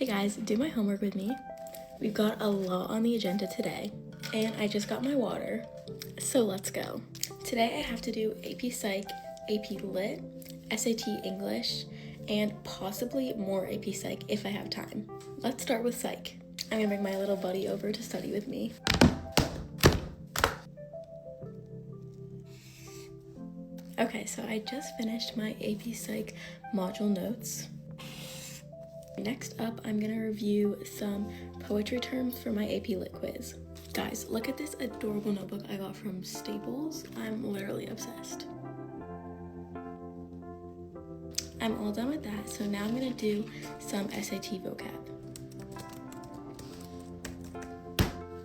Hey guys, do my homework with me. We've got a lot on the agenda today, and I just got my water, so let's go. Today I have to do AP Psych, AP Lit, SAT English, and possibly more AP Psych if I have time. Let's start with Psych. I'm gonna bring my little buddy over to study with me. Okay, so I just finished my AP Psych module notes. Next up, I'm gonna review some poetry terms for my AP Lit quiz. Guys, look at this adorable notebook I got from Staples. I'm literally obsessed. I'm all done with that, so now I'm gonna do some SAT vocab.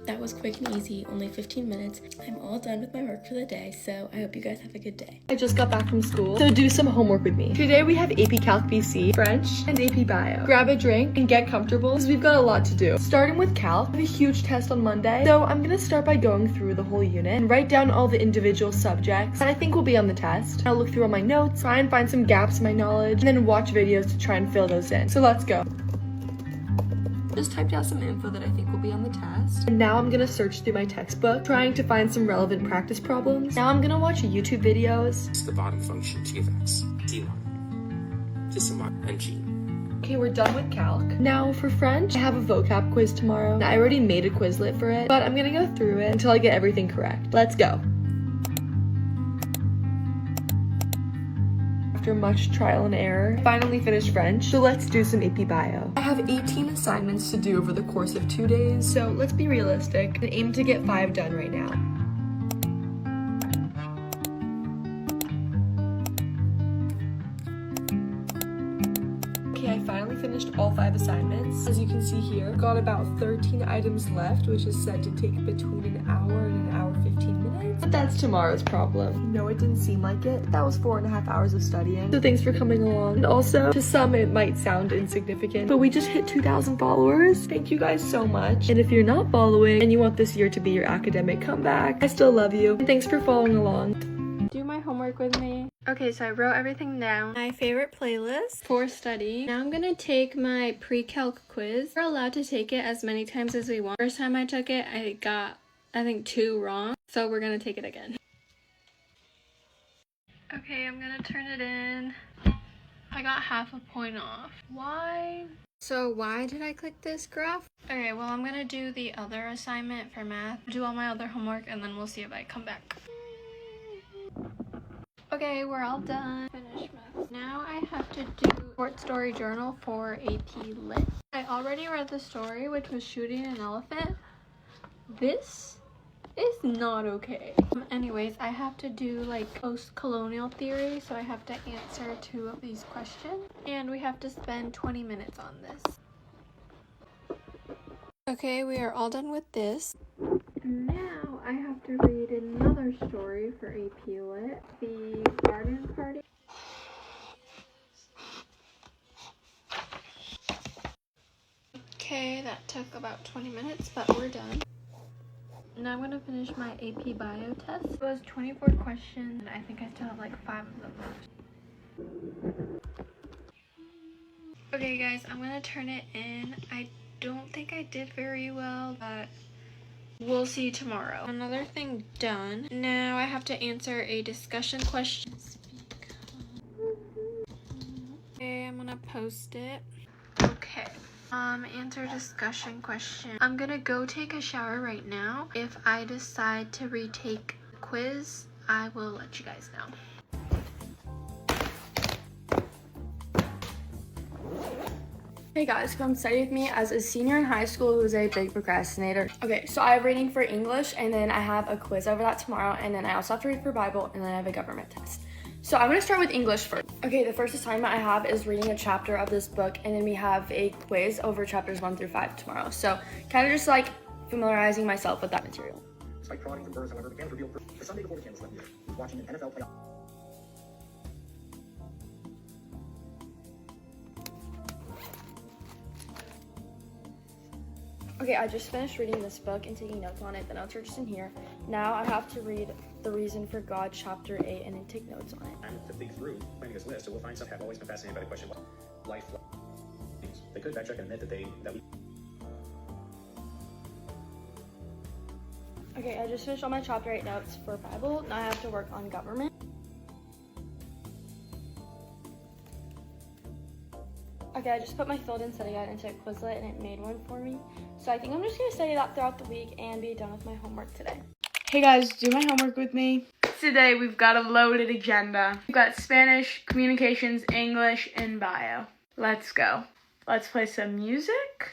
That was quick and easy, only 15 minutes. I'm all done with my work for the day, so I hope you guys have a good day. I just got back from school, so do some homework with me. Today we have AP Calc BC, French, and AP Bio. Grab a drink and get comfortable, because we've got a lot to do. Starting with Calc, I have a huge test on Monday, so I'm gonna start by going through the whole unit and write down all the individual subjects that I think will be on the test. I'll look through all my notes, try and find some gaps in my knowledge, and then watch videos to try and fill those in. So let's go. Just typed out some info that I think will be on the test. And now I'm gonna search through my textbook, trying to find some relevant practice problems. Now I'm gonna watch YouTube videos. It's the bottom function t of x, d1, to sum up and g. Okay, we're done with Calc. Now for French, I have a vocab quiz tomorrow. I already made a Quizlet for it, but I'm gonna go through it until I get everything correct. Let's go. After much trial and error, I finally finished French, so let's do some AP Bio. I have 18 assignments to do over the course of 2 days, so let's be realistic and aim to get 5 done right now. Okay, I finally finished all 5 assignments. As you can see here, I've got about 13 items left, which is said to take between an hour and an hour 15 minutes. But that's tomorrow's problem. No, it didn't seem like it. That was 4.5 hours of studying. So thanks for coming along. And also, to some it might sound insignificant, but we just hit 2,000 followers. Thank you guys so much. And if you're not following and you want this year to be your academic comeback, I still love you. And thanks for following along. Do my homework with me. Okay, so I wrote everything down. My favorite playlist for study. Now I'm gonna take my pre-calc quiz. We're allowed to take it as many times as we want. First time I took it, I got, I think, 2 wrong. So we're gonna take it again. Okay, I'm gonna turn it in. I got half a point off. Why? So why did I click this graph? Okay, well I'm gonna do the other assignment for math, do all my other homework, and then we'll see if I come back. Okay, we're all done. Finish math. Now I have to do short story journal for AP Lit. I already read the story, which was shooting an elephant. This is not okay. Anyways, I have to do like post-colonial theory, so I have to answer 2 of these questions, and we have to spend 20 minutes on this. Okay, we are all done with this. Now I have to read another story for AP Lit, The Garden Party. Okay, that took about 20 minutes, but we're done. Now I'm gonna finish my AP Bio test. It was 24 questions, and I think I still have like 5 of them left. Okay guys, I'm gonna turn it in. I don't think I did very well, but we'll see tomorrow. Another thing done. Now I have to answer a discussion question. Okay, I'm gonna post it. Okay. Answer discussion question. I'm gonna go take a shower right now. If I decide to retake the quiz, I will let you guys know. Hey guys, come study with me as a senior in high school who's a big procrastinator. Okay, so I have reading for English, and then I have a quiz over that tomorrow, and then I also have to read for Bible, and then I have a government test. So I'm gonna start with English first. Okay, the first assignment I have is reading a chapter of this book, and then we have a quiz over chapters 1 through 5 tomorrow. So kind of just like familiarizing myself with that material. Despite prodding from birds, however, the fans revealed the Sunday before the candles went here. He was watching an NFL playoff. Okay, I just finished reading this book and taking notes on it. The notes are just in here. Now I have to read The Reason for God, chapter 8, and then take notes on it. And to think through planning this list, so we'll find some have always been fascinated by the question, what life. They could could backtrack and admit that we. Okay, I just finished all my chapter 8 notes for Bible. Now I have to work on government. Okay, I just put my filled in study guide into Quizlet and it made one for me. So I think I'm just gonna study that throughout the week and be done with my homework today. Hey guys, do my homework with me. Today we've got a loaded agenda. We've got Spanish, communications, English, and bio. Let's go. Let's play some music.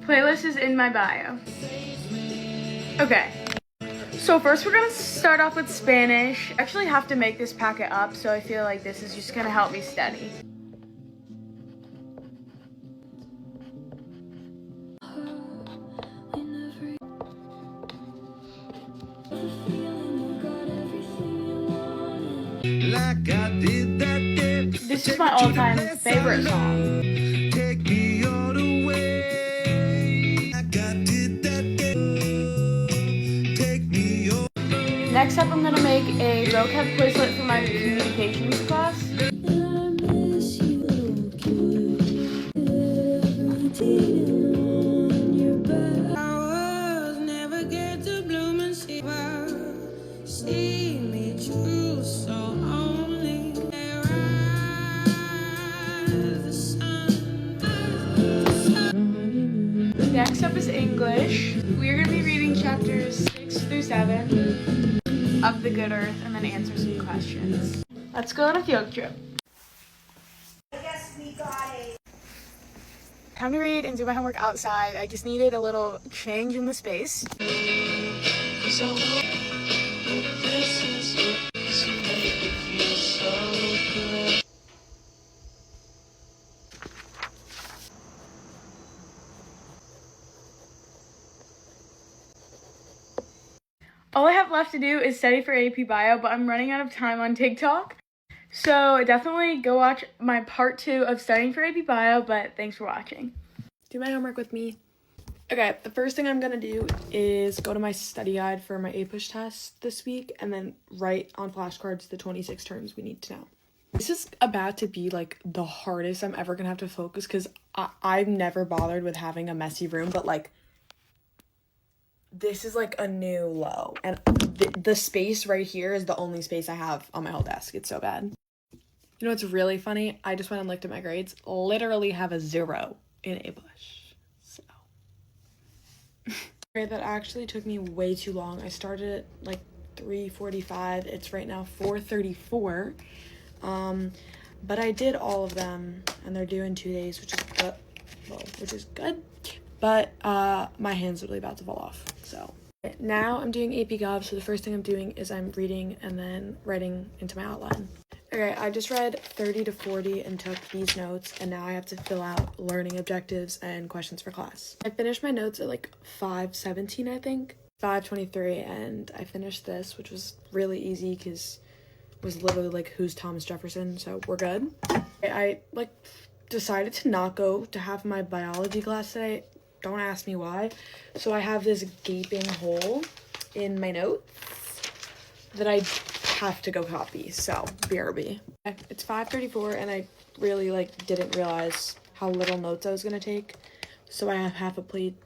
Playlist is in my bio. Okay. So first we're gonna start off with Spanish. I actually have to make this packet up, so I feel like this is just gonna help me study. Like I did that day. This is my all-time favorite song. Take me all the way. Like I did that day. Take me all. Next up, I'm gonna make a vocab Quizlet for my communications class. Next up is English. We're gonna be reading chapters 6 through 7 of The Good Earth and then answer some questions. Let's go on a field trip. Time to read and do my homework outside. I just needed a little change in the space. All I have left to do is study for AP Bio, but I'm running out of time on TikTok. So definitely go watch my part 2 of studying for AP Bio, but thanks for watching. Do my homework with me. Okay, the first thing I'm gonna do is go to my study guide for my APUSH test this week and then write on flashcards the 26 terms we need to know. This is about to be like the hardest I'm ever gonna have to focus because I've never bothered with having a messy room, but like this is like a new low. And the space right here is the only space I have on my whole desk. It's so bad. You know what's really funny? I just went and looked at my grades. Literally have a 0 in APUSH. So. That actually took me way too long. I started at like 3:45. It's right now 4:34. But I did all of them and they're due in 2 days, which is good. Well, which is good. But my hand's literally about to fall off. So now I'm doing AP Gov. So the first thing I'm doing is I'm reading and then writing into my outline. Okay, I just read 30 to 40 and took these notes, and now I have to fill out learning objectives and questions for class. I finished my notes at like 5:17, I think, 5:23, and I finished this, which was really easy because it was literally like, who's Thomas Jefferson, so we're good. I like decided to not go to have my biology class today. Don't ask me why. So I have this gaping hole in my notes that I have to go copy, so BRB. It's 5:34 and I really like didn't realize how little notes I was gonna take, so I have half a page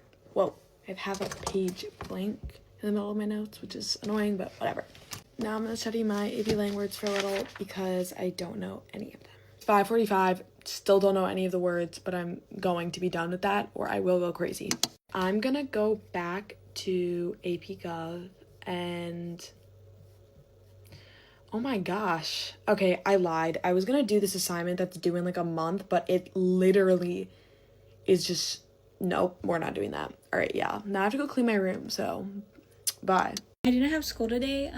blank in the middle of my notes, which is annoying, but whatever. Now I'm gonna study my AP language for a little because I don't know any of them. It's 5:45, still don't know any of the words, but I'm going to be done with that or I will go crazy. I'm gonna go back to AP Gov and oh my gosh. Okay, I lied. I was gonna do this assignment that's due in like a month, but it literally is just, nope, we're not doing that. All right, yeah. Now I have to go clean my room, so bye. I didn't have school today.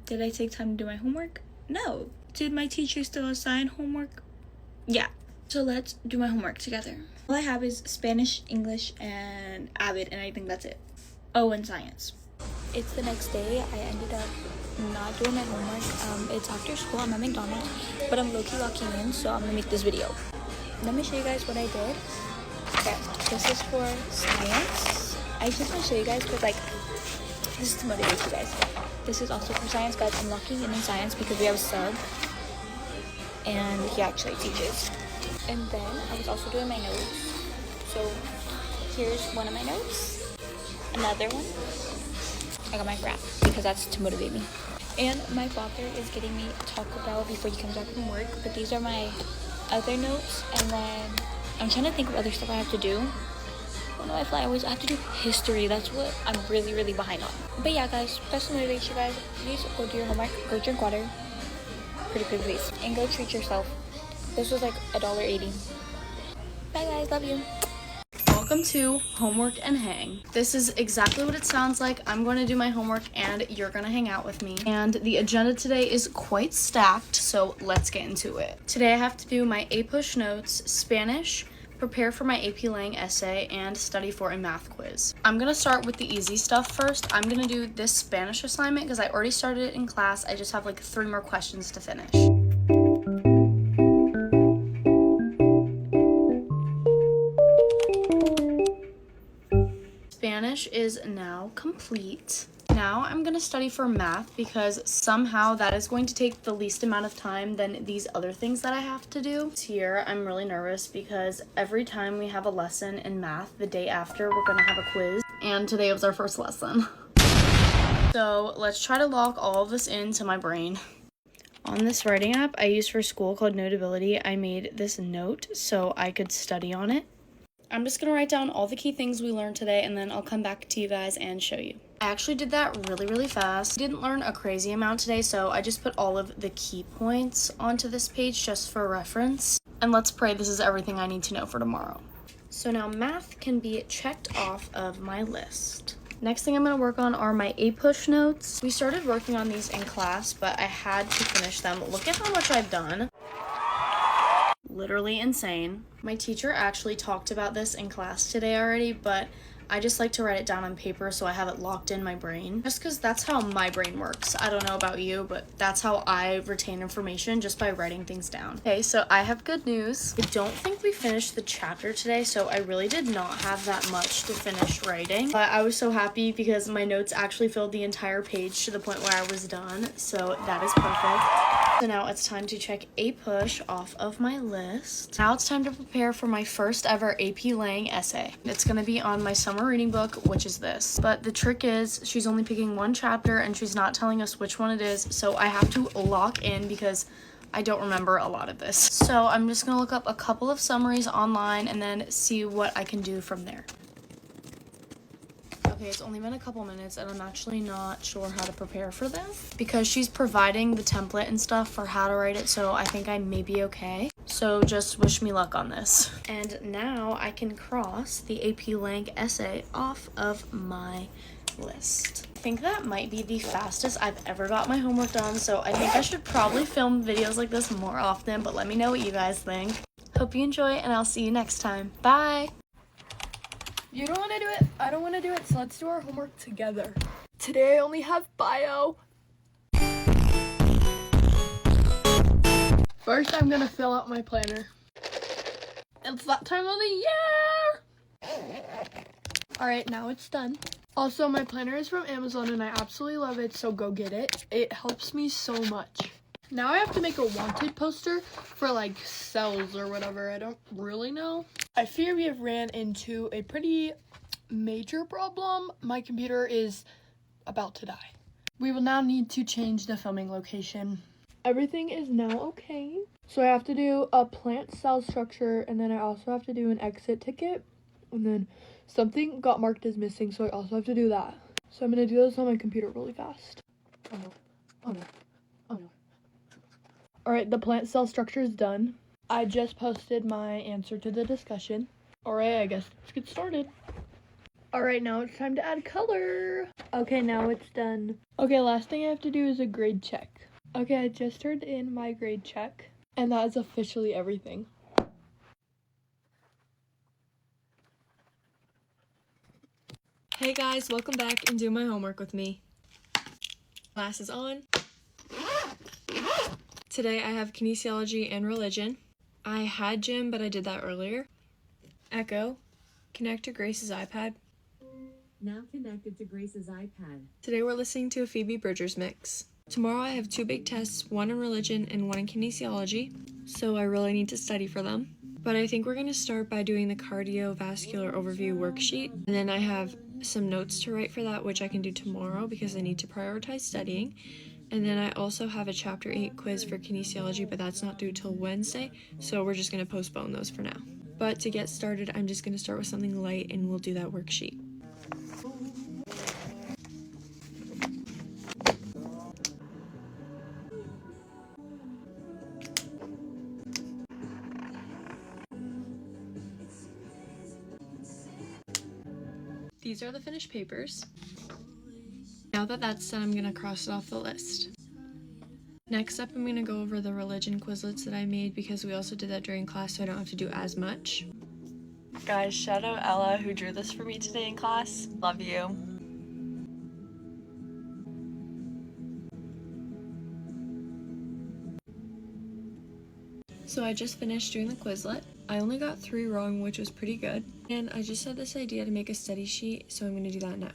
Did I take time to do my homework? No. Did my teacher still assign homework? Yeah. So let's do my homework together. All I have is Spanish, English, and Avid, and I think that's it. Oh, and science. It's the next day. I ended up not doing my homework. It's after school. I'm at McDonald's, but I'm low-key locking in, so I'm gonna make this video. Let me show you guys what I did. Okay, this is for science. I just want to show you guys because, like, this is to motivate you guys. This is also for science, guys. I'm locking in science because we have a sub, and he actually teaches. And then I was also doing my notes. So here's one of my notes. Another one. I got my graph because that's to motivate me. And my father is getting me Taco Bell before he comes back from work. But these are my other notes. And then I'm trying to think of other stuff I have to do. When I fly, I have to do history. That's what I'm really, really behind on. But yeah, guys, that's the motivation, guys. Please go do your homework. Go drink water. Pretty please. And go treat yourself. This was like $1.80. Bye, guys. Love you. Welcome to Homework and Hang. This is exactly what it sounds like. I'm going to do my homework and you're going to hang out with me. And the agenda today is quite stacked, so let's get into it. Today I have to do my A-Push notes, Spanish, prepare for my AP Lang essay, and study for a math quiz. I'm going to start with the easy stuff first. I'm going to do this Spanish assignment because I already started it in class. I just have like 3 more questions to finish. Spanish is now complete. Now I'm going to study for math because somehow that is going to take the least amount of time than these other things that I have to do. Here I'm really nervous because every time we have a lesson in math, the day after we're going to have a quiz, and today was our first lesson. So let's try to lock all of this into my brain. On this writing app I use for school called Notability, I made this note so I could study on it. I'm just going to write down all the key things we learned today and then I'll come back to you guys and show you. I actually did that really fast. Didn't learn a crazy amount today, so I just put all of the key points onto this page just for reference. And let's pray this is everything I need to know for tomorrow. So now math can be checked off of my list. Next thing I'm going to work on are my A-Push notes. We started working on these in class, but I had to finish them. Look at how much I've done. Literally insane. My teacher actually talked about this in class today already, but I just like to write it down on paper so I have it locked in my brain. Just because that's how my brain works. I don't know about you, but that's how I retain information, just by writing things down. Okay, so I have good news. I don't think we finished the chapter today, so I really did not have that much to finish writing. But I was so happy because my notes actually filled the entire page to the point where I was done, so that is perfect. So now it's time to check A-Push off of my list. Now it's time to prepare for my first ever AP Lang essay. It's gonna be on my summer reading book, which is this. But the trick is she's only picking one chapter and she's not telling us which one it is, so I have to lock in because I don't remember a lot of this. So I'm just gonna look up a couple of summaries online and then see what I can do from there. Okay, it's only been a couple minutes and I'm actually not sure how to prepare for this because she's providing the template and stuff for how to write it, so I think I may be okay. So just wish me luck on this. And now I can cross the AP Lang essay off of my list. I think that might be the fastest I've ever got my homework done, so I think I should probably film videos like this more often, but let me know what you guys think. Hope you enjoy and I'll see you next time. Bye! You don't want to do it, I don't want to do it, so let's do our homework together. Today I only have bio. First I'm going to fill out my planner. It's that time of the year! Alright, now it's done. Also, my planner is from Amazon and I absolutely love it, so go get it. It helps me so much. Now I have to make a wanted poster for like cells or whatever. I don't really know. I fear we have ran into a pretty major problem. My computer is about to die. We will now need to change the filming location. Everything is now okay. So I have to do a plant cell structure and then I also have to do an exit ticket. And then something got marked as missing, so I also have to do that. So I'm going to do this on my computer really fast. Oh no. Oh no. Oh no. Alright, the plant cell structure is done. I just posted my answer to the discussion. Alright, I guess let's get started. Alright, now it's time to add color. Okay, now it's done. Okay, last thing I have to do is a grade check. Okay, I just turned in my grade check. And that is officially everything. Hey guys, welcome back and do my homework with me. Class is on. Today I have kinesiology and religion. I had gym, but I did that earlier. Echo, connect to Grace's iPad. Now connected to Grace's iPad. Today we're listening to a Phoebe Bridgers mix. Tomorrow I have 2 big tests, one in religion and one in kinesiology, so I really need to study for them. But I think we're going to start by doing the cardiovascular overview worksheet. And then I have some notes to write for that, which I can do tomorrow because I need to prioritize studying. And then I also have a chapter 8 quiz for kinesiology, but that's not due till Wednesday, so we're just going to postpone those for now. But to get started, I'm just going to start with something light and we'll do that worksheet. These are the finished papers. Now that that's done, I'm going to cross it off the list. Next up, I'm going to go over the religion Quizlets that I made because we also did that during class, so I don't have to do as much. Guys, shout out Ella who drew this for me today in class. Love you. So I just finished doing the Quizlet. I only got 3 wrong, which was pretty good. And I just had this idea to make a study sheet, so I'm going to do that now.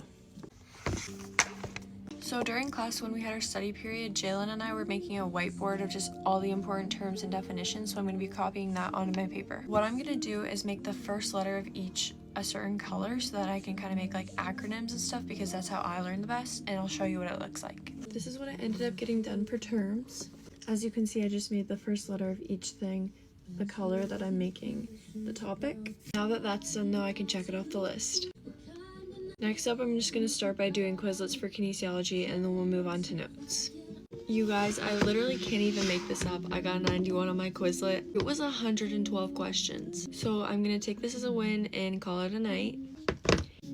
So during class when we had our study period, Jalen and I were making a whiteboard of just all the important terms and definitions, so I'm going to be copying that onto my paper. What I'm going to do is make the first letter of each a certain color so that I can kind of make like acronyms and stuff because that's how I learn the best, and I'll show you what it looks like. This is what I ended up getting done for terms. As you can see, I just made the first letter of each thing the color that I'm making the topic. Now that that's done though, I can check it off the list. Next up, I'm just going to start by doing Quizlets for kinesiology and then we'll move on to notes. You guys, I literally can't even make this up. I got a 91 on my Quizlet. It was 112 questions. So I'm going to take this as a win and call it a night.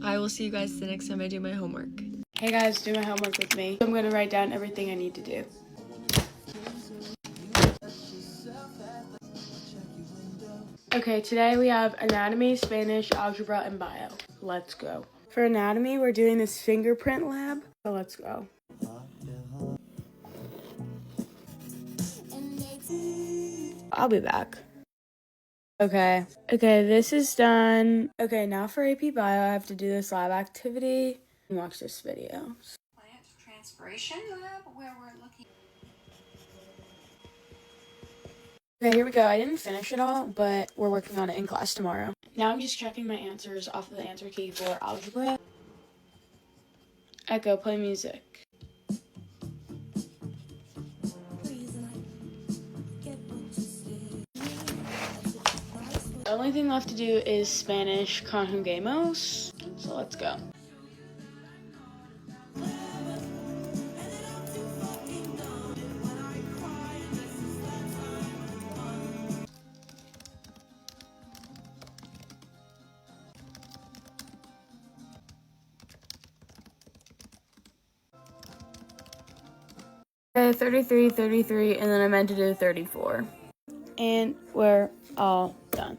I will see you guys the next time I do my homework. Hey guys, do my homework with me. I'm going to write down everything I need to do. Okay, today we have anatomy, Spanish, algebra, and bio. Let's go. For anatomy, we're doing this fingerprint lab, so let's go. I'll be back. Okay, this is done. Okay, now for AP Bio, I have to do this lab activity and watch this video. Plant transpiration lab where we're looking. Okay, here we go. I didn't finish it all, but we're working on it in class tomorrow. Now I'm just checking my answers off of the answer key for algebra. Echo, play music. The only thing left to do is Spanish conjugamos, so let's go. Okay, 33, 33, and then I meant to do 34. And we're all done.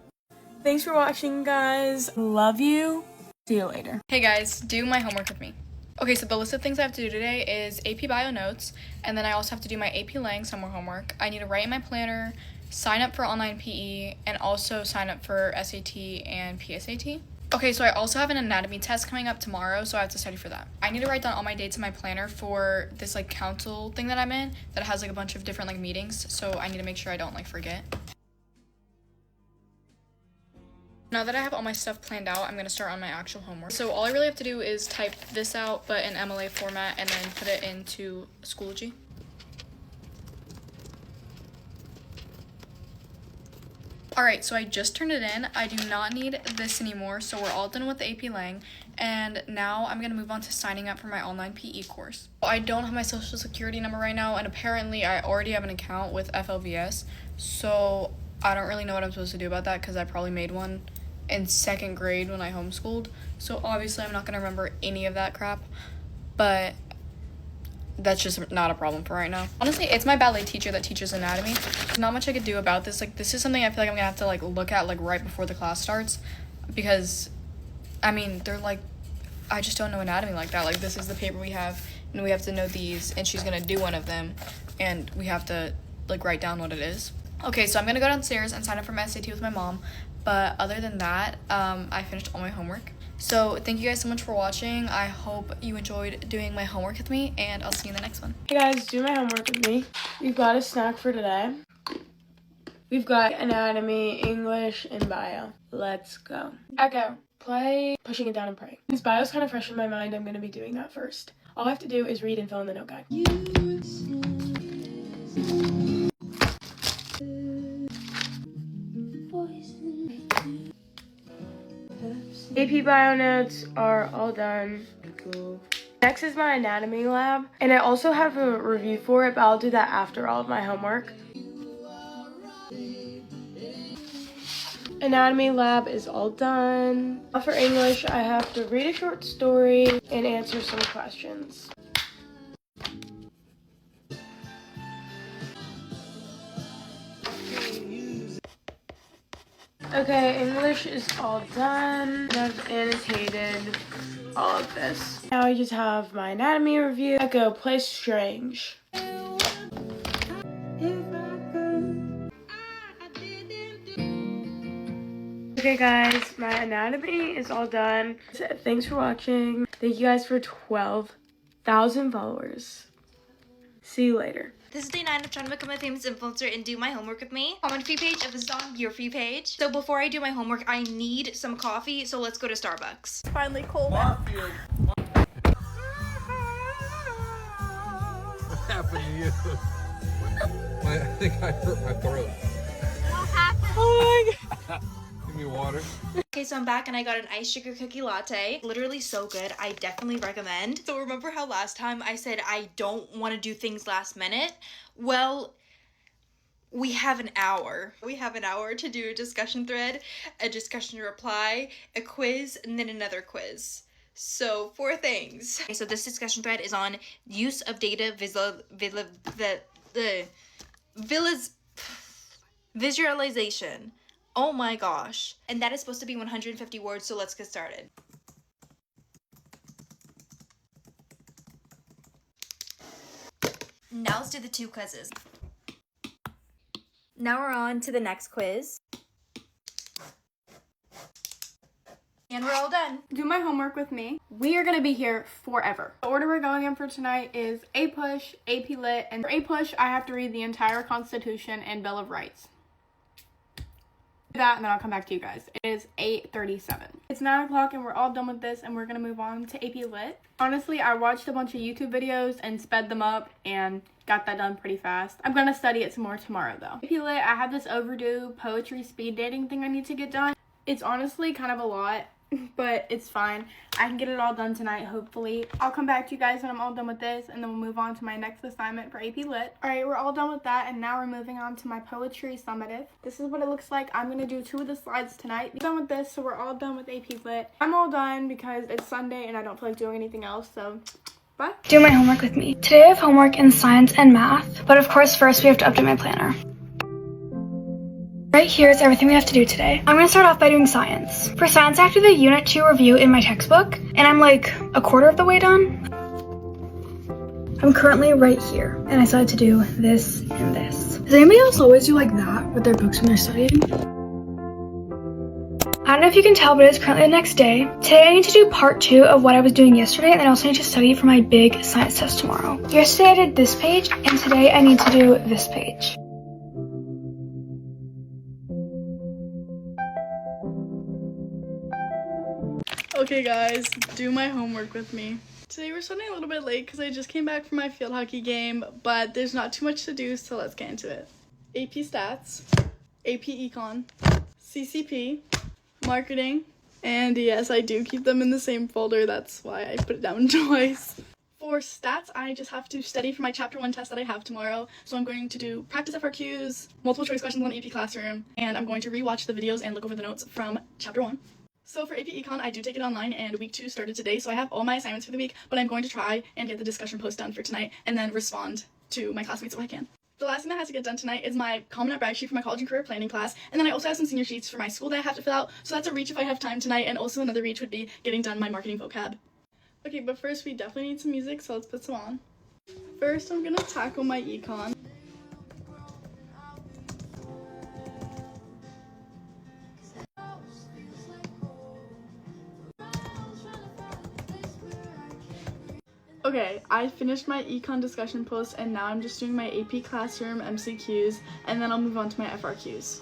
Thanks for watching, guys. Love you. See you later. Hey guys, do my homework with me. Okay, so the list of things I have to do today is AP Bio notes, and then I also have to do my AP Lang summer homework. I need to write in my planner, sign up for online PE, and also sign up for SAT and PSAT. Okay, so I also have an anatomy test coming up tomorrow, so I have to study for that. I need to write down all my dates in my planner for this like council thing that I'm in that has like a bunch of different like meetings, so I need to make sure I don't like forget. Now that I have all my stuff planned out, I'm going to start on my actual homework. So all I really have to do is type this out, but in MLA format, and then put it into Schoology. Alright, so I just turned it in. I do not need this anymore, so we're all done with the AP Lang, and now I'm going to move on to signing up for my online PE course. I don't have my social security number right now, and apparently I already have an account with FLVS, so I don't really know what I'm supposed to do about that because I probably made one in 2nd grade when I homeschooled, so obviously I'm not going to remember any of that crap, but that's just not a problem for right now. Honestly, it's my ballet teacher that teaches anatomy. There's not much I could do about this. Like, this is something I feel like I'm gonna have to like look at like right before the class starts, because I mean, they're like, I just don't know anatomy like that. Like, this is the paper we have and we have to know these, and she's gonna do one of them and we have to like write down what it is. Okay, so I'm gonna go downstairs and sign up for my SAT with my mom, but other than that, I finished all my homework. So thank you guys so much for watching. I hope you enjoyed doing my homework with me, and I'll see you in the next one. Hey guys, do my homework with me. We've got a snack for today. We've got anatomy, English, and bio. Let's go. Echo, play Pushing It Down and Pray. Since bio's kind of fresh in my mind, I'm going to be doing that first. All I have to do is read and fill in the note guide. AP bio notes are all done. Cool. Next is my anatomy lab, and I also have a review for it, but I'll do that after all of my homework. Anatomy lab is all done. Now for English, I have to read a short story and answer some questions. Okay, English is all done. I've annotated all of this. Now I just have my anatomy review. Echo, play Strange. Okay guys, my anatomy is all done. Thanks for watching. Thank you guys for 12,000 followers. See you later. This is day 9 of trying to become a famous influencer and do my homework with me. Comment free page if this is on your free page. So before I do my homework, I need some coffee, so let's go to Starbucks. Finally cold. What happened to you? I think I hurt my throat. What happened? Oh my god. Give me water. Okay, so I'm back and I got an iced sugar cookie latte. Literally so good. I definitely recommend. So remember how last time I said I don't want to do things last minute? Well, we have an hour. We have an hour to do a discussion thread, a discussion reply, a quiz, and then another quiz. So 4 things. Okay, so this discussion thread is on use of data visualization. Oh my gosh. And that is supposed to be 150 words, so let's get started. Now let's do the 2 quizzes. Now we're on to the next quiz. And we're all done. Do my homework with me. We are going to be here forever. The order we're going in for tonight is A Push, AP Lit, and for A Push, I have to read the entire Constitution and Bill of Rights. That and then I'll come back to you guys. It is 8:37. It's 9 o'clock and we're all done with this and we're gonna move on to AP Lit. Honestly, I watched a bunch of YouTube videos and sped them up and got that done pretty fast. I'm gonna study it some more tomorrow though. AP Lit, I have this overdue poetry speed dating thing I need to get done. It's honestly kind of a lot, but it's fine. I can get it all done tonight, hopefully. I'll come back to you guys when I'm all done with this, and then we'll move on to my next assignment for AP Lit. Alright, we're all done with that, and now we're moving on to my poetry summative. This is what it looks like. I'm going to do 2 of the slides tonight. We're done with this, so we're all done with AP Lit. I'm all done because it's Sunday, and I don't feel like doing anything else, so bye. Do my homework with me. Today I have homework in science and math, but of course first we have to update my planner. Right here is everything we have to do today. I'm going to start off by doing science. For science, I have to do the Unit 2 review in my textbook, and I'm like a quarter of the way done. I'm currently right here, and I still have to do this and this. Does anybody else always do like that with their books when they're studying? I don't know if you can tell, but it's currently the next day. Today I need to do part 2 of what I was doing yesterday, and I also need to study for my big science test tomorrow. Yesterday I did this page, and today I need to do this page. Okay guys, do my homework with me. Today we're starting a little bit late because I just came back from my field hockey game, but there's not too much to do, so let's get into it. AP Stats, AP Econ, CCP, Marketing, and yes, I do keep them in the same folder, that's why I put it down twice. For stats, I just have to study for my chapter 1 test that I have tomorrow, so I'm going to do practice FRQs, multiple choice questions on AP Classroom, and I'm going to rewatch the videos and look over the notes from chapter 1. So for AP Econ, I do take it online, and week 2 started today, so I have all my assignments for the week, but I'm going to try and get the discussion post done for tonight, and then respond to my classmates if I can. The last thing that has to get done tonight is my Common App brag sheet for my college and career planning class, and then I also have some senior sheets for my school that I have to fill out, so that's a reach if I have time tonight, and also another reach would be getting done my marketing vocab. Okay, but first we definitely need some music, so let's put some on. First, I'm gonna tackle my econ. Okay, I finished my econ discussion post and now I'm just doing my AP Classroom MCQs and then I'll move on to my FRQs.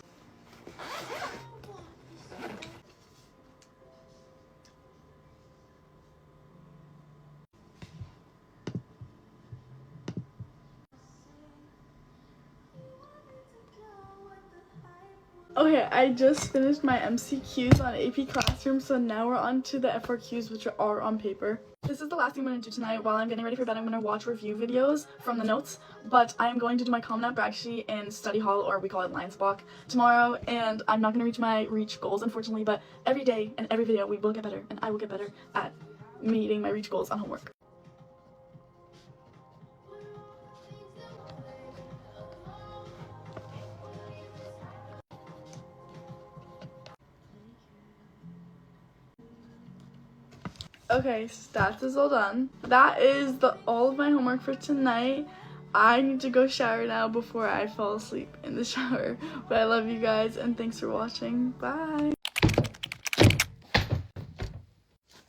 Okay, I just finished my MCQs on AP Classroom, so now we're on to the FRQs, which are on paper. This is the last thing I'm going to do tonight. While I'm getting ready for bed, I'm going to watch review videos from the notes, but I am going to do my Common App brag sheet in study hall, or we call it Lions Block, tomorrow, and I'm not going to reach my reach goals, unfortunately, but every day and every video, we will get better, and I will get better at meeting my reach goals on homework. Okay, stats is all done. That is all of my homework for tonight. I need to go shower now before I fall asleep in the shower. But I love you guys and thanks for watching. Bye.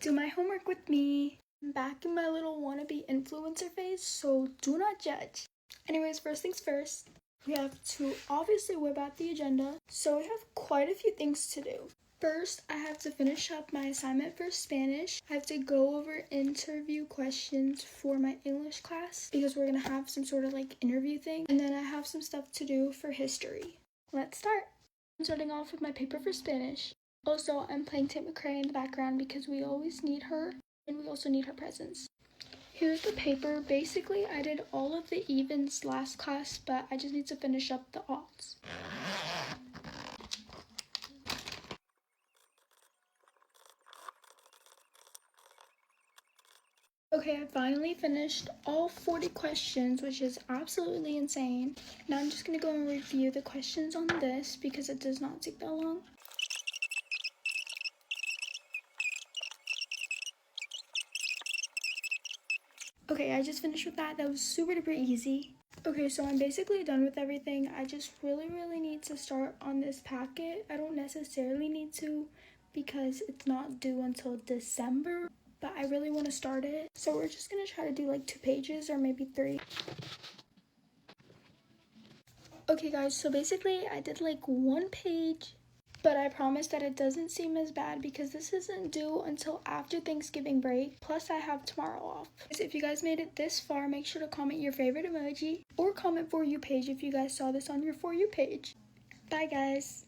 Do my homework with me. I'm back in my little wannabe influencer phase, so do not judge. Anyways, first things first, we have to obviously whip out the agenda, so we have quite a few things to do. First, I have to finish up my assignment for Spanish. I have to go over interview questions for my English class because we're gonna have some sort of like interview thing. And then I have some stuff to do for history. Let's start. I'm starting off with my paper for Spanish. Also, I'm playing Tim McRae in the background because we always need her and we also need her presence. Here's the paper. Basically, I did all of the evens last class, but I just need to finish up the odds. Okay, I finally finished all 40 questions, which is absolutely insane. Now I'm just going to go and review the questions on this because it does not take that long. Okay, I just finished with that. That was super duper easy. Okay, so I'm basically done with everything. I just really need to start on this packet. I don't necessarily need to because it's not due until December, but I really want to start it. So we're just going to try to do like 2 pages or maybe 3. Okay guys, so basically I did like 1 page, but I promise that it doesn't seem as bad because this isn't due until after Thanksgiving break, plus I have tomorrow off. So if you guys made it this far, make sure to comment your favorite emoji or comment For You page if you guys saw this on your For You page. Bye guys!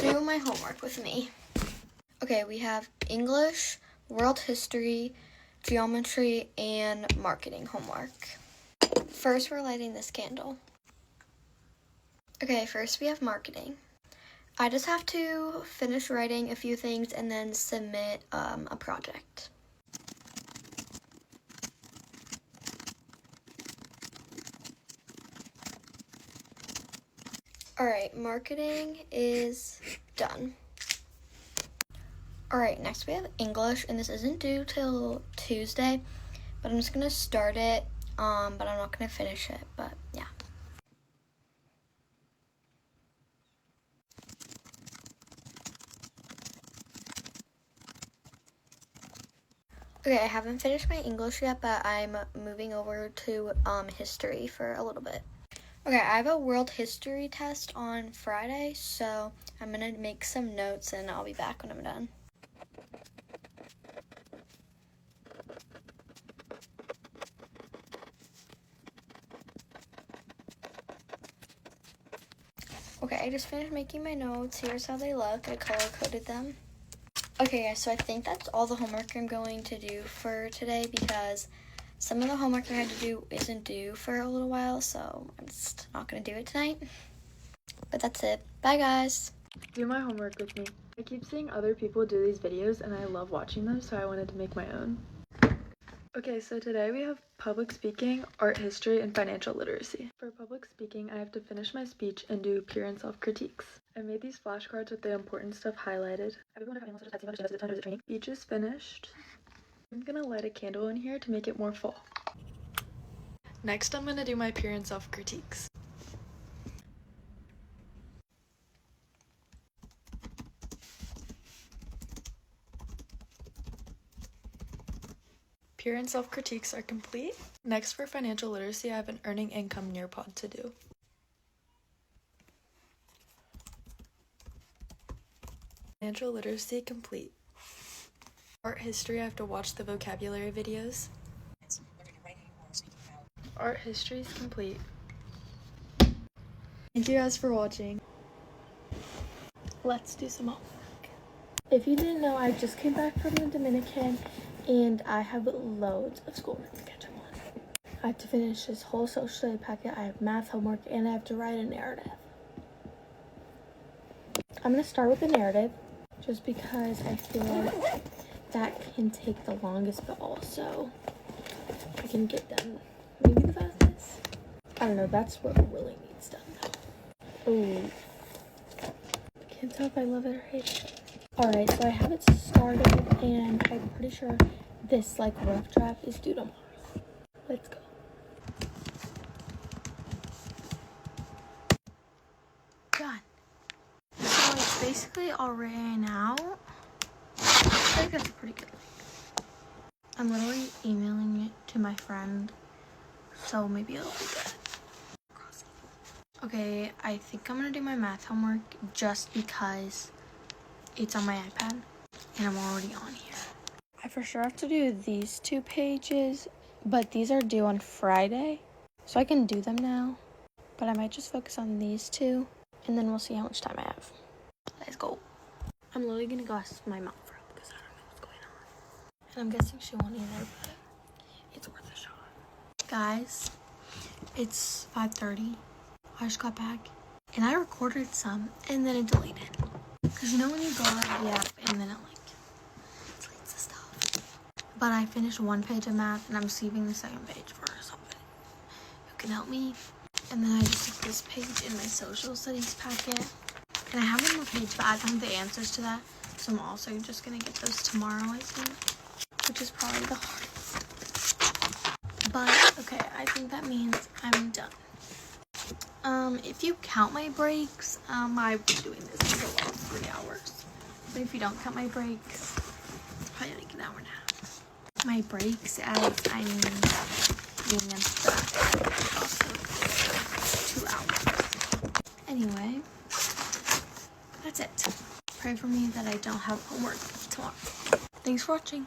Do my homework with me. Okay, we have English, world history, geometry, and marketing homework. First, we're lighting this candle. Okay, first we have marketing. I just have to finish writing a few things and then submit a project. Alright, marketing is done. Alright, next we have English, and this isn't due till Tuesday, but I'm just gonna start it, but I'm not gonna finish it, but yeah. Okay, I haven't finished my English yet, but I'm moving over to history for a little bit. Okay, I have a world history test on Friday, so I'm gonna make some notes and I'll be back when I'm done. Okay, I just finished making my notes. Here's how they look. I color-coded them. Okay, guys, so I think that's all the homework I'm going to do for today because some of the homework I had to do isn't due for a little while, so I'm just not going to do it tonight. But that's it. Bye, guys. Do my homework with me. I keep seeing other people do these videos and I love watching them, so I wanted to make my own. Okay, so today we have public speaking, art history, and financial literacy. For public speaking, I have to finish my speech and do peer and self-critiques. I made these flashcards with the important stuff highlighted. Speech is finished. I'm gonna light a candle in here to make it more full. Next, I'm gonna do my peer and self-critiques. Peer and self-critiques are complete. Next, for financial literacy, I have an earning income Nearpod to do. Financial literacy complete. Art history, I have to watch the vocabulary videos. Art history is complete. Thank you guys for watching. Let's do some homework. If you didn't know, I just came back from the Dominican and I have loads of schoolwork to catch up on. I have to finish this whole social study packet, I have math homework, and I have to write a narrative. I'm going to start with the narrative just because I feel like that can take the longest, but also I can get done maybe the fastest. I don't know, that's what really needs done though. Ooh. Can't tell if I love it or hate it. Alright, so I have it started and I'm pretty sure this like rough draft is due tomorrow. Let's go. Done. So it's basically all written out. I think that's a pretty good link. I'm literally emailing it to my friend, so maybe it'll be good. Okay, I think I'm gonna do my math homework just because it's on my iPad and I'm already on here. I for sure have to do these 2 pages, but these are due on Friday, so I can do them now. But I might just focus on these 2, and then we'll see how much time I have. Let's go. I'm literally gonna go ask my mom for help because I don't know what's going on. And I'm guessing she won't either, but it's worth a shot. Guys, it's 5:30. I just got back and I recorded some and then it deleted. Because you know when you go out of the app and then it like deletes the stuff. But I finished 1 page of math and I'm saving the 2nd page for somebody who can help me. And then I just took this page in my social studies packet. And I have one more page, but I don't have the answers to that. So I'm also just going to get those tomorrow, I think. Which is probably the hardest. But, okay, I think that means I'm done. If you count my breaks, I've been doing this for about 3 hours. But if you don't count my breaks, it's probably like an hour and a half. My breaks, as I mean being in the also 2 hours. Anyway, that's it. Pray for me that I don't have homework tomorrow. Thanks for watching.